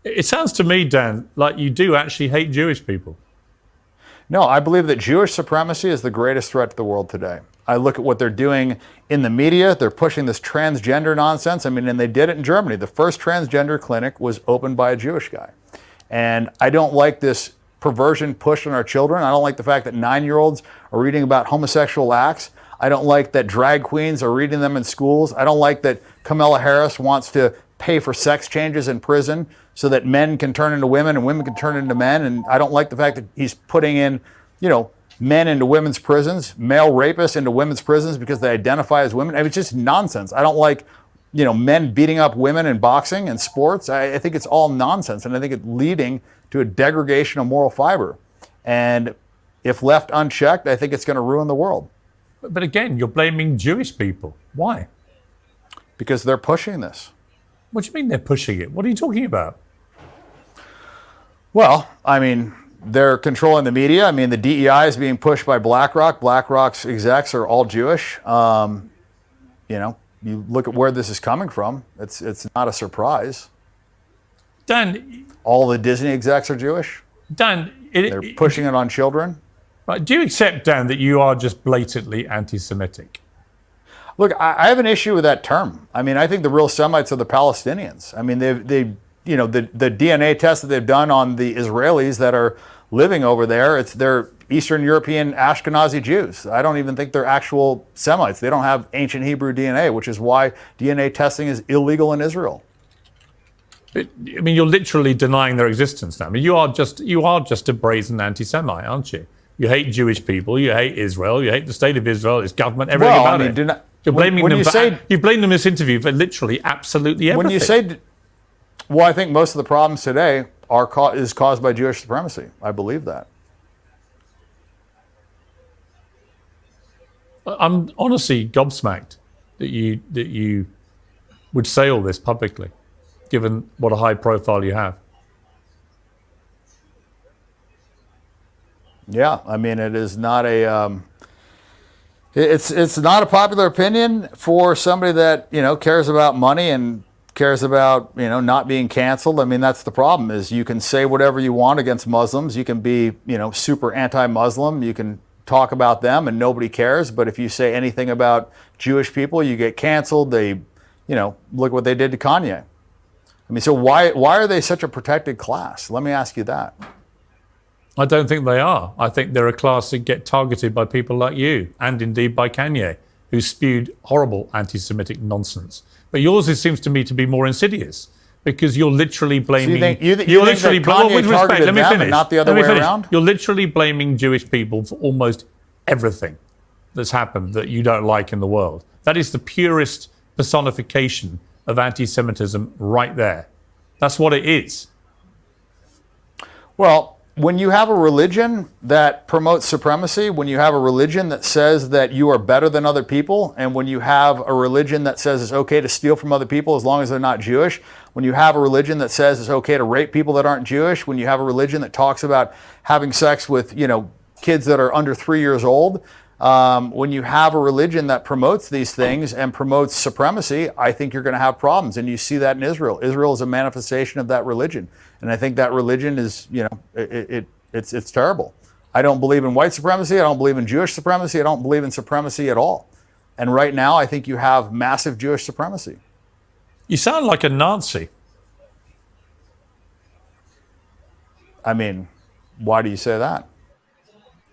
It sounds to me, Dan, like you do actually hate Jewish people. No, I believe that Jewish supremacy is the greatest threat to the world today. I look at what they're doing in the media. They're pushing this transgender nonsense. I mean, and they did it in Germany. The first transgender clinic was opened by a Jewish guy. And I don't like this perversion pushed on our children. I don't like the fact that 9-year-olds are reading about homosexual acts. I don't like that drag queens are reading them in schools. I don't like that Kamala Harris wants to pay for sex changes in prison so that men can turn into women and women can turn into men. And I don't like the fact that he's putting in, men into women's prisons, male rapists into women's prisons because they identify as women. I mean, it's just nonsense. I don't like, men beating up women in boxing and sports. I think it's all nonsense. And I think it's leading to a degradation of moral fiber. And if left unchecked, I think it's going to ruin the world. But again, you're blaming Jewish people. Why? Because they're pushing this. What do you mean they're pushing it? What are you talking about? Well, I mean, they're controlling the media. I mean, the DEI is being pushed by BlackRock. BlackRock's execs are all Jewish. You look at where this is coming from. It's not a surprise. Dan, all the Disney execs are Jewish. Dan, they're pushing it on children. Right? Do you accept, Dan, that you are just blatantly anti-Semitic? Look, I have an issue with that term. I mean, I think the real Semites are the Palestinians. I mean, the DNA tests that they've done on the Israelis that are living over there, they're Eastern European Ashkenazi Jews. I don't even think they're actual Semites. They don't have ancient Hebrew DNA, which is why DNA testing is illegal in Israel. I mean, you're literally denying their existence now. I mean, you are just a brazen anti-Semite, aren't you? You hate Jewish people. You hate Israel. You hate the state of Israel, its government, everything about it. You're blaming them. You've blamed them in this interview for literally absolutely everything. When you say, well, I think most of the problems today is caused by Jewish supremacy. I believe that. I'm honestly gobsmacked that you would say all this publicly, given what a high profile you have. Yeah, I mean, it is not a it's not a popular opinion for somebody that cares about money and cares about not being canceled. I mean, that's the problem. Is you can say whatever you want against Muslims. You can be super anti-Muslim. You can talk about them and nobody cares. But if you say anything about Jewish people, you get canceled. They look what they did to Kanye. I mean, so why are they such a protected class? Let me ask you that. I don't think they are. I think they're a class that get targeted by people like you, and indeed by Kanye, who spewed horrible anti-Semitic nonsense. But yours, it seems to me, to be more insidious, because you're literally blaming. So you think that Kanye targeted them and not the other way around? You're literally blaming Jewish people for almost everything that's happened that you don't like in the world. That is the purest personification of anti-Semitism right there. That's what it is. Well, when you have a religion that promotes supremacy, when you have a religion that says that you are better than other people, and when you have a religion that says it's okay to steal from other people as long as they're not Jewish, when you have a religion that says it's okay to rape people that aren't Jewish, when you have a religion that talks about having sex with, kids that are under 3 years old, when you have a religion that promotes these things and promotes supremacy, I think you're going to have problems. And you see that in Israel. Israel is a manifestation of that religion. And I think that religion is, it's terrible. I don't believe in white supremacy. I don't believe in Jewish supremacy. I don't believe in supremacy at all. And right now, I think you have massive Jewish supremacy. You sound like a Nazi. I mean, why do you say that?